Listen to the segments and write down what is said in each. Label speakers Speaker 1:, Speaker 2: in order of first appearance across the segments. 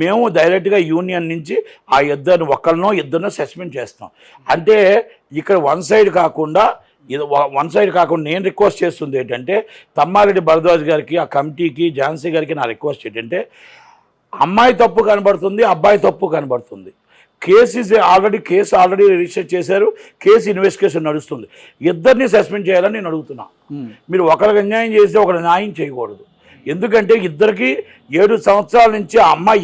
Speaker 1: మేము డైరెక్ట్గా యూనియన్ నుంచి ఆ ఇద్దరినో సస్పెండ్ చేస్తాం. అంటే ఇక్కడ వన్ సైడ్ కాకుండా నేను రిక్వెస్ట్ చేస్తుంది ఏంటంటే తమ్మారెడ్డి భరద్వాజ్ గారికి, ఆ కమిటీకి, ఝాన్సీ గారికి నా రిక్వెస్ట్ ఏంటంటే అమ్మాయి తప్పు కనబడుతుంది, అబ్బాయి తప్పు కనబడుతుంది. కేసు ఆల్రెడీ రిజిస్టర్ చేశారు, కేసు ఇన్వెస్టిగేషన్ నడుస్తుంది. ఇద్దరిని సస్పెండ్ చేయాలని నేను అడుగుతున్నా. మీరు ఒకరికి అన్యాయం చేస్తే ఒకరు న్యాయం చేయకూడదు. ఎందుకంటే ఇద్దరికి 7 సంవత్సరాల నుంచి ఆ అమ్మాయి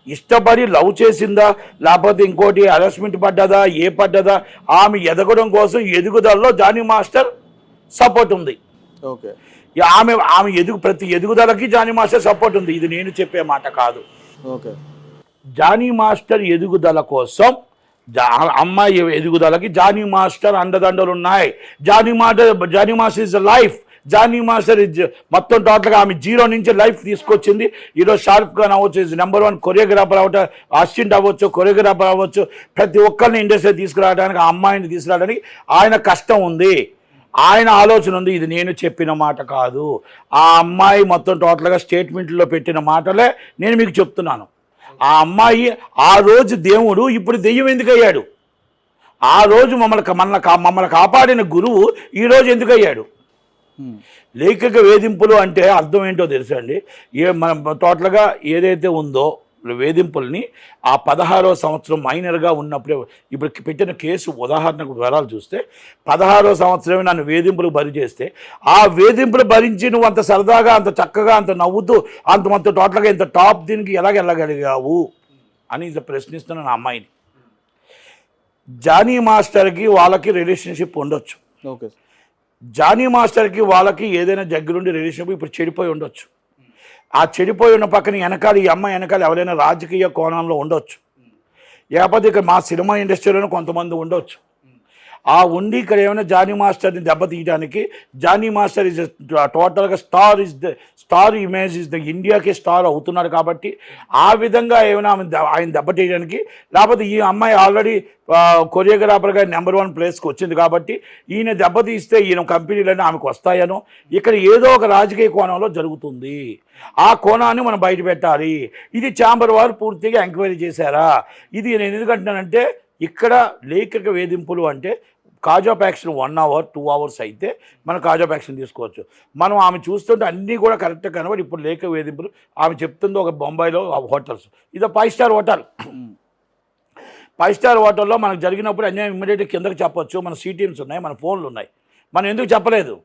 Speaker 1: ఇష్టపడి లవ్ చేసిందా, లేకపోతే ఇంకోటి హరాస్మెంట్ పడ్డదా, ఆమె ఎదగడం కోసం ఎదుగుదలలో జానీ మాస్టర్ సపోర్ట్ ఉంది.
Speaker 2: ఓకే,
Speaker 1: ఆమె ప్రతి ఎదుగుదలకి జానీ మాస్టర్ సపోర్ట్ ఉంది. ఇది నేను చెప్పే మాట కాదు.
Speaker 2: ఓకే,
Speaker 1: జానీ మాస్టర్ ఎదుగుదల కోసం అమ్మాయి ఎదుగుదలకి జానీ మాస్టర్ అండదండలు ఉన్నాయి. Jani master is life. Jani master మొత్తం టోటల్గా ఆమె 0 నుంచి లైఫ్ తీసుకొచ్చింది. ఈరోజు షారుఖ్ ఖాన్ అవ్వచ్చు, నెంబర్ 1 కొరియోగ్రాఫర్ అవ్వచ్చు, అసిస్టెంట్ అవ్వచ్చు, కొరియోగ్రాఫర్ అవ్వచ్చు, ప్రతి ఒక్కరిని ఇండస్ట్రీ తీసుకురావడానికి, ఆ అమ్మాయిని తీసుకురావడానికి ఆయన కష్టం ఉంది, ఆయన ఆలోచన ఉంది. ఇది నేను చెప్పిన మాట కాదు. ఆ అమ్మాయి మొత్తం టోటల్గా స్టేట్మెంట్లో పెట్టిన మాటలే నేను మీకు చెప్తున్నాను. ఆ అమ్మాయి ఆ రోజు దేవుడు, ఇప్పుడు దెయ్యం ఎందుకు అయ్యాడు? ఆ రోజు మమ్మల్ని కాపాడిన గురువు ఈరోజు ఎందుకు అయ్యాడు? లైంగిక వేధింపులు అంటే అర్థం ఏంటో తెలుసా అండి? మన టోటల్గా ఏదైతే ఉందో వేధింపుల్ని ఆ 16వ సంవత్సరం మైనర్గా ఉన్నప్పుడే, ఇప్పుడు పెట్టిన కేసు ఉదాహరణకు వివరాలు చూస్తే 16వ సంవత్సరమే నన్ను వేధింపులు బరి చేస్తే, ఆ వేధింపులు భరించి నువ్వు అంత సరదాగా, అంత చక్కగా, అంత నవ్వుతూ, అంత టోటల్గా ఇంత టాప్ దీనికి వెళ్ళగలిగావు అని ప్రశ్నిస్తున్న నా అమ్మాయిని. జానీ మాస్టర్కి వాళ్ళకి రిలేషన్షిప్ ఉండొచ్చు.
Speaker 2: ఓకే,
Speaker 1: జానీ మాస్టర్కి వాళ్ళకి ఏదైనా దగ్గరుండి రిలేషన్షిప్ ఇప్పుడు చెడిపోయి ఉండొచ్చు. ఆ చెడిపోయి ఉన్న పక్కన ఈ అమ్మాయి వెనకాల ఎవరైనా రాజకీయ కోణంలో ఉండొచ్చు, లేకపోతే ఇక్కడ మా సినిమా ఇండస్ట్రీలోనే కొంతమంది ఉండొచ్చు. ఆ ఉండి ఇక్కడ ఏమైనా జానీ మాస్టర్ని దెబ్బతీయడానికి, జానీ మాస్టర్ ఇస్ టోటల్గా స్టార్ ఇమేజ్ ఇస్ ద ఇండియాకి స్టార్ అవుతున్నాడు కాబట్టి ఆ విధంగా ఏమైనా ఆయన దెబ్బతీయడానికి, లేకపోతే ఈ అమ్మాయి ఆల్రెడీ కొరియోగ్రాఫర్గా నెంబర్ 1 ప్లేస్కి వచ్చింది కాబట్టి ఈయన దెబ్బతీస్తే ఈయన కంపెనీలన్నీ ఆమెకు వస్తాయనో, ఇక్కడ ఏదో ఒక రాజకీయ కోణంలో జరుగుతుంది. ఆ కోణాన్ని మనం బయట పెట్టాలి. ఇది ఛాంబర్ వారు పూర్తిగా ఎంక్వైరీ చేశారా? ఇది నేను ఎందుకంటున్నానంటే, ఇక్కడ లైంగిక వేధింపులు అంటే cause of action 1 hour 2 hours అయితే మనం కాజ్ ఆఫ్ యాక్షన్ తీసుకోవచ్చు. మనం ఆమె చూస్తుంటే అన్నీ కూడా కరెక్ట్గా కనబడి, ఇప్పుడు లైంగిక వేధింపులు ఆమె చెప్తుంది. ఒక బొంబాయిలో హోటల్స్, ఇది 5 star హోటల్. 5 star హోటల్లో మనకు జరిగినప్పుడు అన్యాయం ఇమ్మీడియట్గా కిందకి చెప్పొచ్చు. మన సిటీమ్స్ ఉన్నాయి, మన ఫోన్లు ఉన్నాయి, మనం ఎందుకు చెప్పలేదు?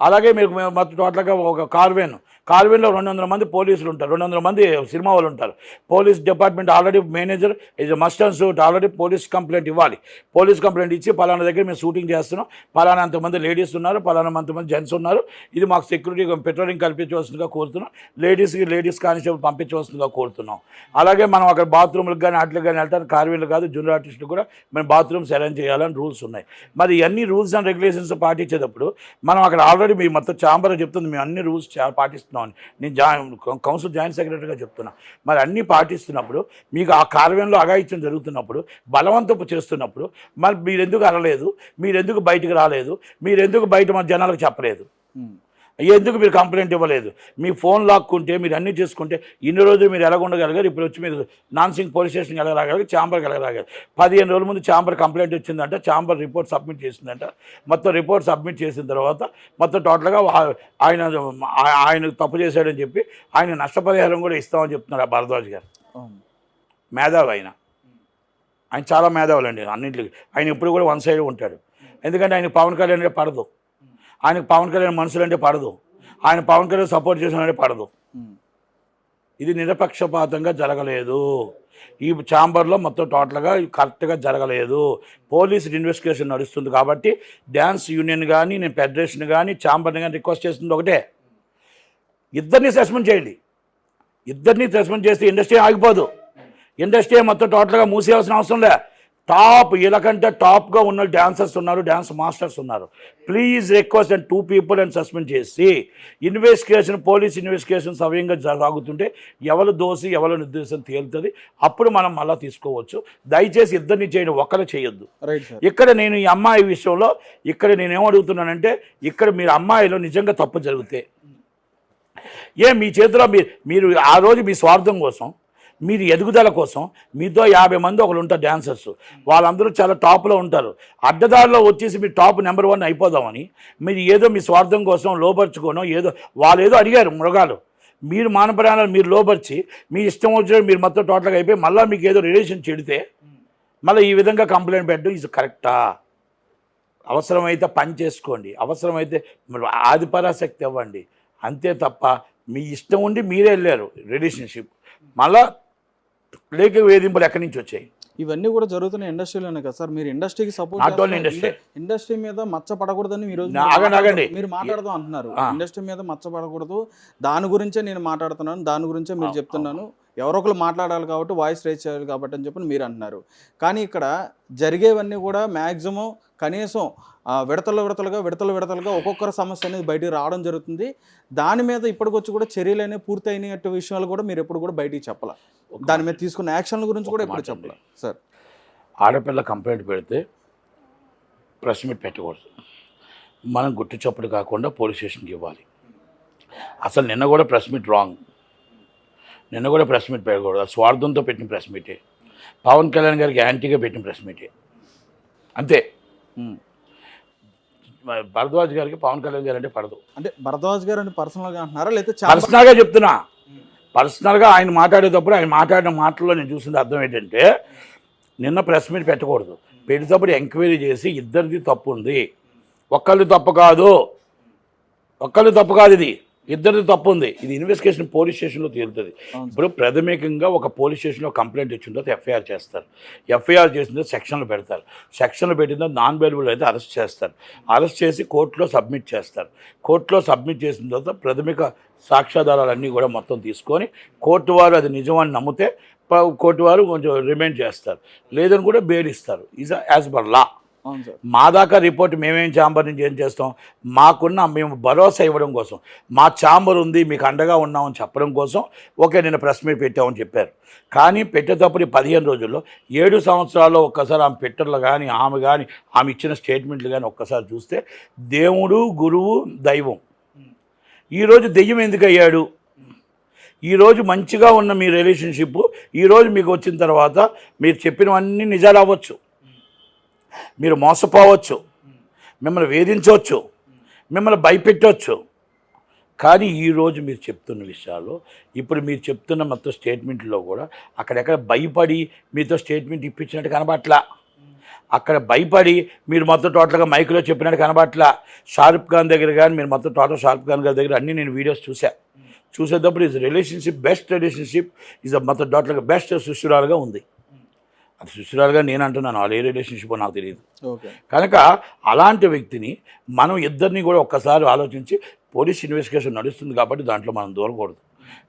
Speaker 1: అలాగే మీరు మొత్తం టోటల్గా ఒక కార్వేన్లో 200 మంది పోలీసులు ఉంటారు, 200 మంది సినిమా వాళ్ళు ఉంటారు. Police department already manager is must and shoot already police complaint ఇవ్వాలి. పోలీస్ కంప్లైంట్ ఇచ్చి పలానా దగ్గర మేము షూటింగ్ చేస్తున్నాం, పలానా అంతమంది లేడీస్ ఉన్నారు, పలానా అంతమంది జెంట్స్ ఉన్నారు, ఇది మాకు సెక్యూరిటీ పెట్రోలింగ్ కల్పించవలసిందిగా కోరుతున్నాం, లేడీస్ కానిస్టేబుల్ పంపించవలసిందిగా కోరుతున్నాం. అలాగే మనం అక్కడ బాత్రూమ్లకు కానీ వాటికి కానీ వెళ్తాను, కార్వేన్లు కాదు జూనియర్ ఆర్టిస్టులు కూడా మేము బాత్రూమ్స్ అరేంజ్ చేయాలని రూల్స్ ఉన్నాయి. మరి ఇవన్నీ రూల్స్ అండ్ రెగ్యులేషన్స్ పాటించేటప్పుడు మనం అక్కడ ఆల్రెడీ మీ మొత్తం ఛాంబర్ చెప్తుంది మేము అన్ని రూల్స్ పాటిస్తున్నాం. నేను కౌన్సిల్ జాయింట్ సెక్రటరీగా చెప్తున్నా. మరి అన్నీ పాటిస్తున్నప్పుడు, మీకు ఆ కార్యంలో అఘాయిత్యం జరుగుతున్నప్పుడు, బలవంతపు చేస్తున్నప్పుడు, మరి మీరెందుకు అనలేదు? మీరెందుకు బయటకు రాలేదు? మీరెందుకు బయట మన జనాలకు చెప్పలేదు? ఎందుకు మీరు కంప్లైంట్ ఇవ్వలేదు? మీ ఫోన్ లాక్కుంటే, మీరు అన్నీ చేసుకుంటే ఇన్ని రోజులు మీరు ఎలా ఉండగలిగారు? ఇప్పుడు వచ్చి మీరు నాన్సింగ్ పోలీస్ స్టేషన్కి ఎలా రాగలిగారు? ఛాంబర్కి ఎలా రాగారు? 15 రోజుల ముందు ఛాంబర్ కంప్లైంట్ వచ్చిందంట, ఛాంబర్ రిపోర్ట్ సబ్మిట్ చేసిందంట. మొత్తం రిపోర్ట్ సబ్మిట్ చేసిన తర్వాత మొత్తం టోటల్గా ఆయన తప్పు చేశాడని చెప్పి ఆయన నష్టపరిహారం కూడా ఇస్తామని చెప్తున్నారు ఆ భరద్వాజ్ గారు. మేధావి ఆయన చాలా మేధావులండి అన్నింటికి. ఆయన ఎప్పుడు కూడా వన్ సైడ్ ఉంటాడు. ఎందుకంటే ఆయన పవన్ కళ్యాణ్ అంటే పడదు, ఆయనకు పవన్ కళ్యాణ్ మనుషులంటే పడదు, ఆయన పవన్ కళ్యాణ్ సపోర్ట్ చేసినంటే పడదు. ఇది నిరపక్షపాతంగా జరగలేదు. ఈ ఛాంబర్లో మొత్తం టోటల్గా కరెక్ట్గా జరగలేదు. పోలీసు ఇన్వెస్టిగేషన్ నడుస్తుంది కాబట్టి డ్యాన్స్ యూనియన్ కానీ, నేను ఫెడరేషన్ కానీ, ఛాంబర్ని కానీ రిక్వెస్ట్ చేస్తుంది ఒకటే, ఇద్దరిని సస్పెండ్ చేయండి. ఇద్దరిని సస్పెండ్ చేస్తే ఇండస్ట్రీ ఆగిపోదు. ఇండస్ట్రీ మొత్తం టోటల్గా మూసేయాల్సిన అవసరం లే. వీళ్ళకంటే టాప్గా ఉన్న డాన్సర్స్ ఉన్నారు, డ్యాన్స్ మాస్టర్స్ ఉన్నారు. ప్లీజ్ రిక్వెస్ట్ అండ్ 2 people అని సస్పెండ్ చేసి పోలీస్ ఇన్వెస్టిగేషన్ సవ్యంగా సాగుతుంటే ఎవరు దోషి ఎవరు నిర్దేశం తేలుతుంది. అప్పుడు మనం మళ్ళీ తీసుకోవచ్చు. దయచేసి ఇద్దరిని చేయండి, ఒక్కరు చేయొద్దు. ఇక్కడ నేను ఈ అమ్మాయి విషయంలో నేనేమడుగుతున్నానంటే, ఇక్కడ మీరు అమ్మాయిలో నిజంగా తప్పు జరిగితే మీ చేతిలో మీరు ఆ రోజు మీ స్వార్థం కోసం, మీరు ఎదుగుదల కోసం మీతో 50 మంది ఒకరు ఉంటారు డాన్సర్స్, వాళ్ళందరూ చాలా టాప్లో ఉంటారు. అడ్డదారిలో వచ్చేసి మీరు టాప్ నెంబర్ 1 అయిపోదామని మీరు ఏదో మీ స్వార్థం కోసం లోపరుచుకోనో ఏదో వాళ్ళు ఏదో అడిగారు మృగాలు, మీరు మానప్రాణాలు మీరు లోపరిచి మీ ఇష్టం వచ్చినట్టు మీరు మొత్తం టోటల్గా అయిపోయి మళ్ళీ మీకు ఏదో రిలేషన్ చెడితే మళ్ళీ ఈ విధంగా కంప్లైంట్ పెట్టడం ఇది కరెక్టా? అవసరమైతే పని చేసుకోండి, అవసరమైతే ఆదిపరాశక్తి ఇవ్వండి, అంతే తప్ప మీ ఇష్టం ఉండి మీరే వెళ్ళారు రిలేషన్షిప్, మళ్ళా లేక వేధింపులు ఎక్కడి నుంచి వచ్చాయి?
Speaker 2: ఇవన్నీ కూడా జరుగుతున్న ఇండస్ట్రీలోనే కదా సార్. మీరు ఇండస్ట్రీకి సపోర్ట్ ఇండస్ట్రీ మీద మచ్చ పడకూడదని మీరు మాట్లాడదాం అంటున్నారు. ఇండస్ట్రీ మీద మచ్చ పడకూడదు, దాని గురించే నేను మాట్లాడుతున్నాను, దాని గురించే మీరు చెప్తున్నాను, ఎవరో ఒకరు మాట్లాడాలి కాబట్టి వాయిస్ రేజ్ చేయాలి కాబట్టి అని చెప్పి మీరు అంటున్నారు. కానీ ఇక్కడ జరిగేవన్నీ కూడా మ్యాక్సిమం కనీసం విడతలుగా ఒక్కొక్కరి సమస్య అనేది బయటికి రావడం జరుగుతుంది. దాని మీద ఇప్పటికొచ్చి కూడా చర్యలు అనేవి పూర్తి అయినట్టు విషయాలు కూడా మీరు ఎప్పుడు కూడా బయటికి చెప్పాల, దాని మీద తీసుకున్న యాక్షన్ల గురించి కూడా ఎప్పుడు చెప్పాల సార్.
Speaker 1: ఆడపిల్ల కంప్లైంట్ పెడితే ప్రెస్ మీట్ పెట్టకూడదు, మనం గుట్టు చప్పుడు కాకుండా పోలీస్ స్టేషన్కి ఇవ్వాలి. అసలు నిన్న కూడా ప్రెస్ మీట్ రాంగ్, నిన్న కూడా ప్రెస్ మీట్ పెట్టకూడదు, స్వార్థంతో పెట్టిన ప్రెస్ మీటే, పవన్ కళ్యాణ్ గారికి యాంటీగా పెట్టిన ప్రెస్ మీటే అంతే. భరద్వాజ్ గారికి పవన్ కళ్యాణ్ గారు అంటే పడదు.
Speaker 2: అంటే భరద్వాజ్ గారు అంటే పర్సనల్గా అంటున్నారా లేకపోతే
Speaker 1: పర్సనల్గా చెప్తున్నా? పర్సనల్గా ఆయన మాట్లాడేటప్పుడు ఆయన మాట్లాడిన మాటల్లో నేను చూసింది అర్థం ఏంటంటే, నిన్న ప్రెస్ మీట్ పెట్టకూడదు, పెట్టేటప్పుడు ఎంక్వైరీ చేసి ఇద్దరిది తప్పు ఉంది, ఒక్కళ్ళు తప్పు కాదు ఇది ఇద్దరిది తప్పు ఉంది, ఇది ఇన్వెస్టిగేషన్ పోలీస్ స్టేషన్లో తేలుతుంది. ఇప్పుడు ప్రాథమికంగా ఒక పోలీస్ స్టేషన్లో కంప్లైంట్ ఇచ్చిన తర్వాత ఎఫ్ఐఆర్ చేస్తారు, ఎఫ్ఐఆర్ చేసిన తర్వాత సెక్షన్లు పెడతారు, సెక్షన్లు పెట్టిన తర్వాత నాన్ బెయిలబుల్ అయితే అరెస్ట్ చేస్తారు, అరెస్ట్ చేసి కోర్టులో సబ్మిట్ చేస్తారు, కోర్టులో సబ్మిట్ చేసిన తర్వాత ప్రాథమిక సాక్ష్యాధారాలన్నీ కూడా మొత్తం తీసుకొని కోర్టు వారు అది నిజమని నమ్మితే కోర్టు వారు కొంచెం రిమైండ్ చేస్తారు, లేదని కూడా బెయిల్ ఇస్తారు. Is as per law. మా దాకా రిపోర్ట్ మేమేం ఛాంబర్ నుంచి ఏం చేస్తాం, మేము భరోసా ఇవ్వడం కోసం, మా ఛాంబర్ ఉంది మీకు అండగా ఉన్నామని చెప్పడం కోసం ఓకే నిన్న ప్రెస్ మీట్ పెట్టామని చెప్పారు. కానీ పెట్టేటప్పుడు 15 రోజుల్లో 7 సంవత్సరాల్లో ఒక్కసారి ఆమె పెట్టర్లు కానీ ఆమె ఇచ్చిన స్టేట్మెంట్లు కానీ ఒక్కసారి చూస్తే దేవుడు గురువు దైవం, ఈరోజు దెయ్యం ఎందుకు అయ్యాడు? ఈరోజు మంచిగా ఉన్న మీ రిలేషన్షిప్ ఈరోజు మీకు వచ్చిన తర్వాత మీరు చెప్పినవన్నీ నిజాలు అవ్వచ్చు, మీరు మోసపోవచ్చు, మిమ్మల్ని వేధించవచ్చు, మిమ్మల్ని భయపెట్టవచ్చు. కానీ ఈరోజు మీరు చెప్తున్న విషయాలు, ఇప్పుడు మీరు చెప్తున్న మొత్తం స్టేట్మెంట్లో కూడా అక్కడెక్కడ భయపడి మీతో స్టేట్మెంట్ ఇప్పించినట్టు కనబట్లా, అక్కడ భయపడి మీరు మొత్తం టోటల్గా మైక్లో చెప్పినట్టు కనబట్లా. షారుఖ్ ఖాన్ దగ్గర కానీ మీరు మొత్తం టోటల్ షారుఖ్ ఖాన్ గారి దగ్గర అన్నీ నేను వీడియోస్ చూసేటప్పుడు is relationship best relationship is మొత్తం టోటల్గా బెస్ట్ సుశురాలుగా ఉంది. అది సుశురాలుగా నేను అంటున్నాను, వాళ్ళు ఏ రిలేషన్షిప్ నాకు తెలియదు. కనుక అలాంటి వ్యక్తిని మనం ఇద్దరిని కూడా ఒక్కసారి ఆలోచించి పోలీస్ ఇన్వెస్టిగేషన్ నడుస్తుంది కాబట్టి దాంట్లో మనం దూరకూడదు.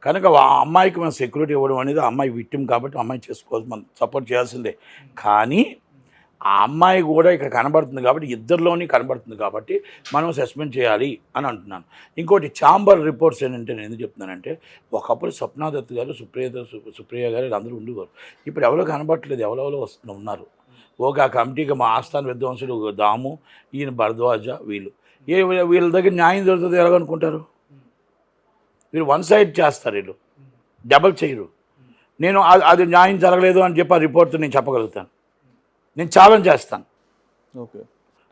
Speaker 1: కనుక ఆ అమ్మాయికి మనం సెక్యూరిటీ ఇవ్వడం అనేది అమ్మాయి విక్టిమ్ కాబట్టి అమ్మాయి చేసుకోవచ్చు, మనం సపోర్ట్ చేయాల్సిందే. కానీ ఆ అమ్మాయి కూడా ఇక్కడ కనబడుతుంది కాబట్టి ఇద్దరిలోని కనబడుతుంది కాబట్టి మనం సస్పెండ్ చేయాలి అని అంటున్నాను. ఇంకోటి ఛాంబర్ రిపోర్ట్స్ ఏంటంటే నేను ఎందుకు చెప్తున్నానంటే, ఒకప్పుడు స్వప్నాదత్ గారు సుప్రియ గారు అందరూ ఉండేవారు, ఇప్పుడు ఎవరో కనబడట్లేదు, ఎవరెవరో ఉన్నారు. ఒక కమిటీకి మా ఆస్థాన విద్వాంసుడు దాము, ఈయన భరద్వాజ, వీళ్ళ దగ్గర న్యాయం దొరుకుతుంది ఎలాగనుకుంటారు? వీళ్ళు వన్ సైడ్ చేస్తారు, వీళ్ళు డబల్ చేయరు. నేను అది న్యాయం జరగలేదు అని చెప్పి ఆ రిపోర్ట్ నేను చెప్పగలుగుతాను, నేను ఛాలెంజ్ చేస్తాను.
Speaker 2: ఓకే,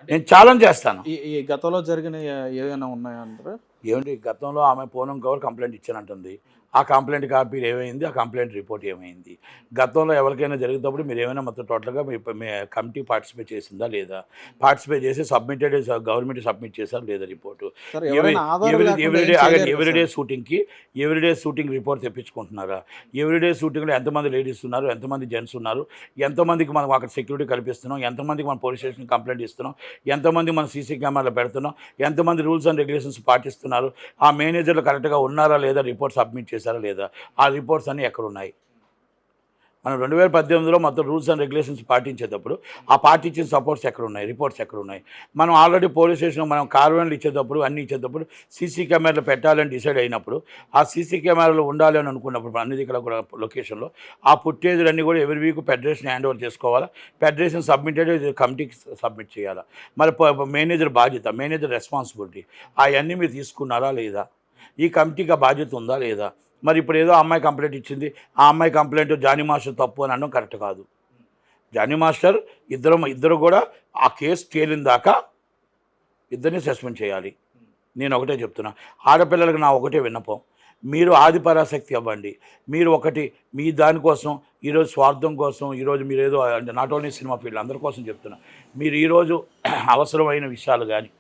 Speaker 1: నేను ఛాలెంజ్ చేస్తాను.
Speaker 2: ఈ గతంలో జరిగిన ఏమైనా ఉన్నాయా అంటారా?
Speaker 1: ఏమండి, గతంలో ఆమె పూనం కవర్ కంప్లైంట్ ఇచ్చానంటుంది, ఆ కంప్లైంట్ కాపీ ఏమైంది, ఆ కంప్లైంట్ రిపోర్ట్ ఏమైంది? గతంలో ఎవరికైనా జరిగేటప్పుడు మీరు ఏమైనా మొత్తం టోటల్గా మీ కమిటీ పార్టిసిపేట్ చేసిందా లేదా? పార్టిసిపేట్ చేసి సబ్మిటెడ్ గవర్నమెంట్ సబ్మిట్ చేశారు లేదా రిపోర్టు? ఎవ్రీడే షూటింగ్ రిపోర్ట్ తెప్పించుకుంటున్నారా? ఎవ్రీడే షూటింగ్లో ఎంతమంది లేడీస్ ఉన్నారు, ఎంతమంది జెంట్స్ ఉన్నారు, ఎంతమందికి మనం అక్కడ సెక్యూరిటీ కల్పిస్తున్నాం, ఎంతమందికి మనం పోలీస్ స్టేషన్ కంప్లైంట్ ఇస్తున్నాం, ఎంతమంది మనం సీసీ కెమెరాలు పెడుతున్నాం, ఎంతమంది రూల్స్ అండ్ రెగ్యులేషన్స్ పాటిస్తున్నారు, ఆ మేనేజర్లు కరెక్ట్గా ఉన్నారా లేదా, రిపోర్ట్ సబ్మిట్ చేశారా లేదా, ఆ రిపోర్ట్స్ అన్నీ ఎక్కడున్నాయి? మనం 2018లో మొత్తం రూల్స్ అండ్ రెగ్యులేషన్స్ పాటించేటప్పుడు ఆ పాటించిన సపోర్ట్స్ ఎక్కడున్నాయి, రిపోర్ట్స్ ఎక్కడున్నాయి? మనం ఆల్రెడీ పోలీస్ స్టేషన్లో మనం కార్వెన్లు ఇచ్చేటప్పుడు అన్నీ ఇచ్చేటప్పుడు సీసీ కెమెరాలు పెట్టాలని డిసైడ్ అయినప్పుడు, ఆ సీసీ కెమెరాలు ఉండాలి అని అనుకున్నప్పుడు అన్ని దగ్గర కూడా లొకేషన్లో ఆ ఫుటేజ్లన్నీ కూడా ఎవరి వీక్ ఫెడరేషన్ హ్యాండ్ ఓవర్ చేసుకోవాలా, ఫెడరేషన్ సబ్మిటెడ్ కమిటీకి సబ్మిట్ చేయాలా, మరి మేనేజర్ బాధ్యత, మేనేజర్ రెస్పాన్సిబిలిటీ, అవన్నీ మీరు తీసుకున్నారా లేదా? ఈ కమిటీకి ఆ బాధ్యత ఉందా లేదా? మరి ఇప్పుడు ఏదో అమ్మాయి కంప్లైంట్ ఇచ్చింది, ఆ అమ్మాయి కంప్లైంట్ జానీ మాస్టర్ తప్పు అని అనడం కరెక్ట్ కాదు. జానీ మాస్టర్ ఇద్దరు కూడా ఆ కేసు తేలిన దాకా ఇద్దరిని సస్పెండ్ చేయాలి. నేను ఒకటే చెప్తున్నా, ఆడపిల్లలకు నా ఒకటే విన్నపం, మీరు ఆదిపరాశక్తి అవ్వండి. మీరు ఒకటి మీ దానికోసం ఈరోజు స్వార్థం కోసం ఈరోజు మీరు ఏదో అంటే నాట్ ఓన్లీ సినిమా ఫీల్డ్ అందరి కోసం చెప్తున్నా, మీరు ఈరోజు అవసరమైన విషయాలు కానీ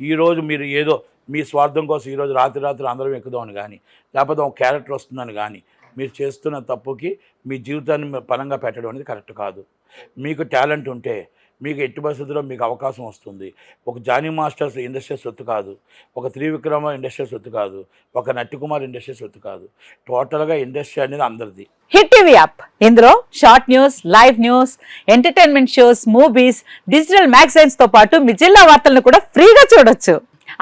Speaker 1: ఈరోజు మీరు ఏదో మీ స్వార్థం కోసం ఈరోజు రాత్రి అందరం ఎక్కుదామని కానీ లేకపోతే ఒక క్యారెక్టర్ వస్తుందని కానీ మీరు చేస్తున్న తప్పుకి మీ జీవితాన్ని పరంగా పెట్టడం అనేది కరెక్ట్ కాదు. మీకు టాలెంట్ ఉంటే మీకు ఎట్టి పరిస్థితుల్లో మీకు అవకాశం వస్తుంది. ఒక జానీ మాస్టర్స్ ఇండస్ట్రీ సొత్తు కాదు, ఒక త్రివిక్రమ ఇండస్ట్రీ సొత్తు కాదు, ఒక నట్టికుమార్ ఇండస్ట్రీ సొత్తు కాదు. టోటల్గా ఇండస్ట్రీ అనేది అందరిది.
Speaker 3: హిట్ టీవీ యాప్, ఇందులో short news, live news, entertainment shows, movies, digital magazines తో పాటు మీ జిల్లా వార్తలను కూడా ఫ్రీగా చూడొచ్చు.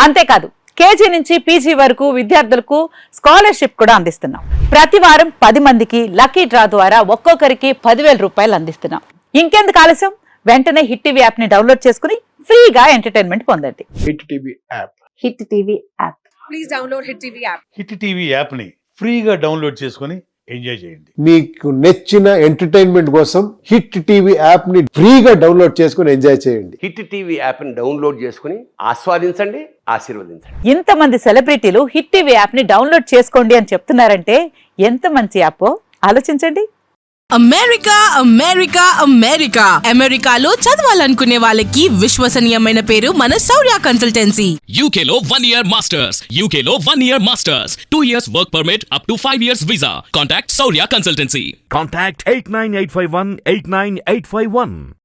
Speaker 3: అంతేకాదు కేజీ నుంచి పీజీ వరకు విద్యార్థులకు స్కాలర్షిప్ కూడా అందిస్తున్నాం. ప్రతి వారం 10 మందికి లక్కీ డ్రా ద్వారా ఒక్కొక్కరికి 10,000 రూపాయలు అందిస్తున్నాం. ఇంకెందుకు ఆలస్యం, వెంటనే హిట్ టీవీ యాప్ ని డౌన్లోడ్ చేసుకుని ఫ్రీగా ఎంటర్టైన్మెంట్ పొందండి.
Speaker 4: Hit TV app.
Speaker 3: Hit TV app.
Speaker 5: Please download Hit TV app.
Speaker 6: Hit TV యాప్ని ఫ్రీగా డౌన్లోడ్ చేసుకొని ఎంజాయ్ చేయండి.
Speaker 4: మీకు నచ్చిన ఎంటర్టైన్మెంట్ కోసం హిట్ టీవీ యాప్ ని ఫ్రీగా డౌన్లోడ్ చేసుకుని ఎంజాయ్ చేయండి.
Speaker 7: హిట్ టీవీ యాప్ని డౌన్లోడ్ చేసుకుని ఆస్వాదించండి, ఆశీర్వదించండి.
Speaker 3: ఇంతమంది సెలబ్రిటీలు హిట్ టీవీ యాప్ ని డౌన్లోడ్ చేసుకోండి అని చెప్తున్నారంటే ఎంత మంచి యాప్ ఆలోచించండి.
Speaker 8: అమెరికా అమెరికా అమెరికా అమెరికాలో చదవాలనుకునే వాళ్ళకి విశ్వసనీయమైన పేరు మన శౌర్య కన్సల్టెన్సీ.
Speaker 9: UK లో 1 year masters. UK లో 1 year masters. 2 years work permit up to 5 years visa. Contact Saurya Consultancy.
Speaker 10: Contact 89851 89851.